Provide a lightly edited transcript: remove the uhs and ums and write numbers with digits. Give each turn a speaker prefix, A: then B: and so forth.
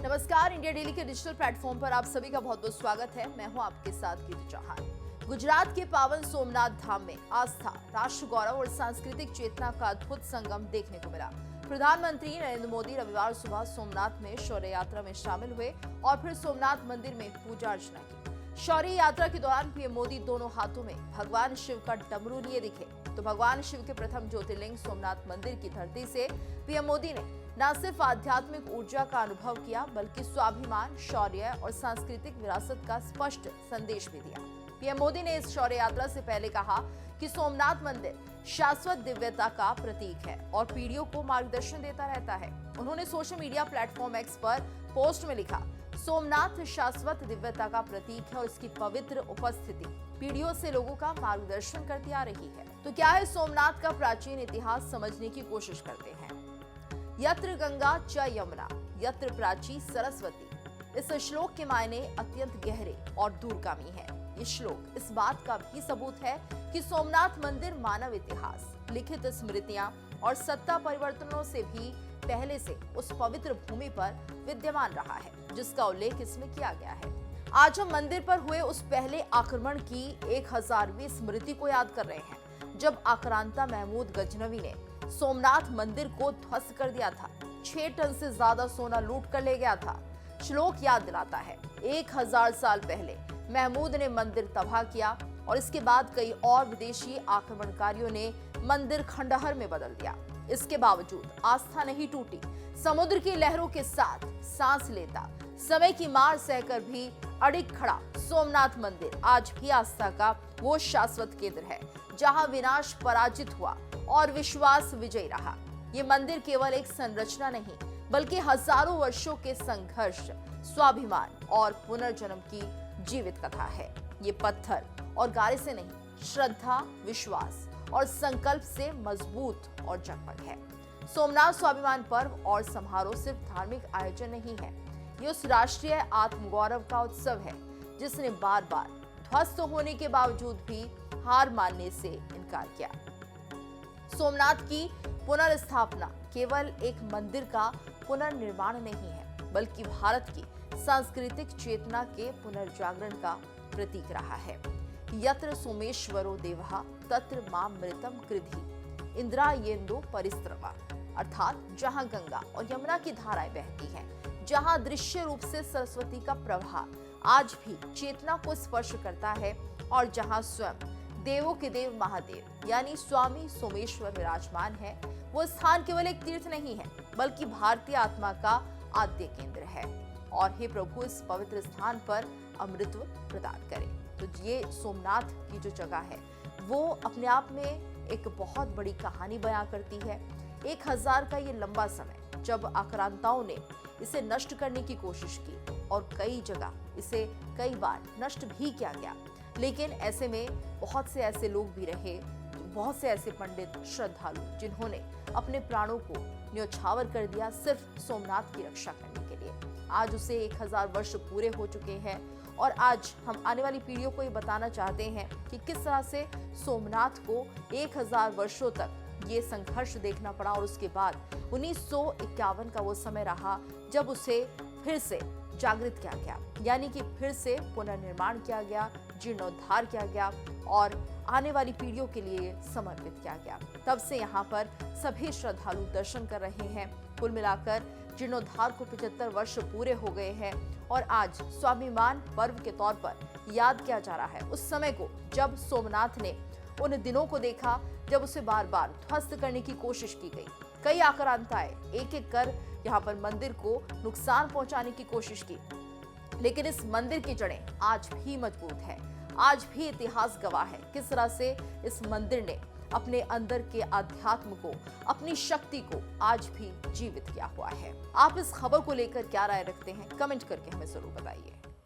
A: नमस्कार, India daily के digital platform पर आप सभी का बहुत बहुत स्वागत है। मैं हूं आपके साथ कीर्ति चौहान। गुजरात के पावन सोमनाथ धाम में आस्था, राष्ट्र गौरव और सांस्कृतिक चेतना का अद्भुत संगम देखने को मिला। प्रधानमंत्री नरेंद्र मोदी रविवार सुबह सोमनाथ में शौर्य यात्रा में शामिल हुए और फिर सोमनाथ मंदिर में पूजा अर्चना की। शौर्य यात्रा के दौरान पीएम मोदी दोनों हाथों में भगवान शिव का डमरू लिए दिखे। तो भगवान शिव के प्रथम ज्योतिर्लिंग सोमनाथ मंदिर की धरती से पीएम मोदी ने न सिर्फ आध्यात्मिक ऊर्जा का अनुभव किया, बल्कि स्वाभिमान, शौर्य और सांस्कृतिक विरासत का स्पष्ट संदेश भी दिया। पीएम मोदी ने इस शौर्य यात्रा से पहले कहा कि सोमनाथ मंदिर शाश्वत दिव्यता का प्रतीक है और पीढ़ियों को मार्गदर्शन देता रहता है। उन्होंने सोशल मीडिया प्लेटफॉर्म एक्स पर पोस्ट में लिखा, सोमनाथ शाश्वत दिव्यता का प्रतीक है और इसकी पवित्र उपस्थिति पीढ़ियों से लोगों का मार्गदर्शन करती आ रही है। तो क्या है सोमनाथ का प्राचीन इतिहास, समझने की कोशिश करते हैं। यत्र गंगा च यमुना यत्र प्राची सरस्वती। इस श्लोक के मायने अत्यंत गहरे और दूरगामी हैं। ये श्लोक इस बात का भी सबूत है कि सोमनाथ मंदिर मानव इतिहास, लिखित स्मृतियां और सत्ता परिवर्तनों से भी पहले से उस पवित्र भूमि पर विद्यमान रहा है, जिसका उल्लेख इसमें किया गया है। आज हम मंदिर पर हुए उस पहले आक्रमण की 1000वीं स्मृति को याद कर रहे हैं, जब आक्रांता महमूद गजनवी ने सोमनाथ मंदिर को ध्वस्त कर दिया था। 6 टन से ज्यादा सोना लूट कर ले गया था। श्लोक याद दिलाता है 1000 साल पहले महमूद ने मंदिर तबाह किया और इसके बाद कई और विदेशी आक्रमणकारियों ने मंदिर खंडहर में बदल दिया। इसके बावजूद आस्था नहीं टूटी। समुद्र की लहरों के साथ सांस लेता, समय की मार सहकर भी अडिग खड़ा सोमनाथ मंदिर आज भी आस्था का वो शाश्वत केंद्र है, जहां विनाश पराजित हुआ और विश्वास विजयी रहा। ये मंदिर केवल एक संरचना नहीं, बल्कि हजारों वर्षों के संघर्ष, स्वाभिमान और पुनर्जन्म की जीवित कथा है। ये पत्थर और गारे से नहीं, श्रद्धा, विश्वास और संकल्प से मजबूत और जगमग है। सोमनाथ स्वाभिमान पर्व और समारोह सिर्फ धार्मिक आयोजन नहीं है, ये उस राष्ट्रीय आत्मगौरव का उत्सव है जिसने बार बार ध्वस्त होने के बावजूद भी हार मानने से इनकार किया। सोमनाथ की पुनर्स्थापना केवल एक मंदिर का पुनर्निर्माण नहीं है, बल्कि भारत की सांस्कृतिक चेतना के पुनर्जागरण का प्रतीक रहा है। यत्र सोमेश्वरो देवः तत्र मामृतम कृधि इंद्रायेन्दु परिस्रमा। अर्थात जहां गंगा और यमुना की धाराएं बहती हैं, जहां दृश्य रूप से सरस्वती का प्रवाह आज भी चेतना को स्पर्श करता है और जहां स्वयं देवों के देव महादेव यानी स्वामी सोमेश्वर विराजमान है, वो स्थान केवल एक तीर्थ नहीं है, बल्कि भारतीय आत्मा का आद्य केंद्र है। और हे प्रभु, इस पवित्र स्थान पर अमृतत्व प्रदान करें। तो ये सोमनाथ की जो जगह है, वो अपने आप में एक बहुत बड़ी कहानी बयां करती है। 1000 का ये लंबा समय जब आक्रांताओं ने इसे नष्ट करने की कोशिश की और कई जगह इसे कई बार नष्ट भी किया गया, लेकिन ऐसे में बहुत से ऐसे लोग भी रहे, बहुत से ऐसे पंडित, श्रद्धालु, जिन्होंने अपने प्राणों को न्यौछावर कर दिया सिर्फ सोमनाथ की रक्षा करने के लिए। आज उसे 1000 वर्ष पूरे हो चुके हैं और आज हम आने वाली पीढ़ियों को ये बताना चाहते हैं कि किस तरह से सोमनाथ को 1000 वर्षों तक ये संघर्ष देखना पड़ा और उसके बाद 1951 का वो समय रहा जब उसे फिर से जागृत किया गया, यानी कि फिर से पुनर्निर्माण किया गया, जीर्णोद्धार किया गया और आने वाली पीढ़ियों के लिए समर्पित किया गया। तब से यहाँ पर सभी श्रद्धालु दर्शन कर रहे हैं। कुल मिलाकर जीर्णोद्धार को 75 वर्ष पूरे हो गए हैं और आज स्वाभिमान पर्व के तौर पर याद किया जा रहा है उस समय को, जब सोमनाथ ने उन दिनों को देखा जब उसे बार बार ध्वस्त करने की कोशिश की गई। कई आक्रांताएं एक एक कर यहाँ पर मंदिर को नुकसान पहुंचाने की कोशिश की, लेकिन इस मंदिर की जड़ें आज भी मजबूत है। आज भी इतिहास गवाह है किस तरह से इस मंदिर ने अपने अंदर के आध्यात्म को, अपनी शक्ति को आज भी जीवित किया हुआ है। आप इस खबर को लेकर क्या राय रखते हैं, कमेंट करके हमें जरूर बताइए।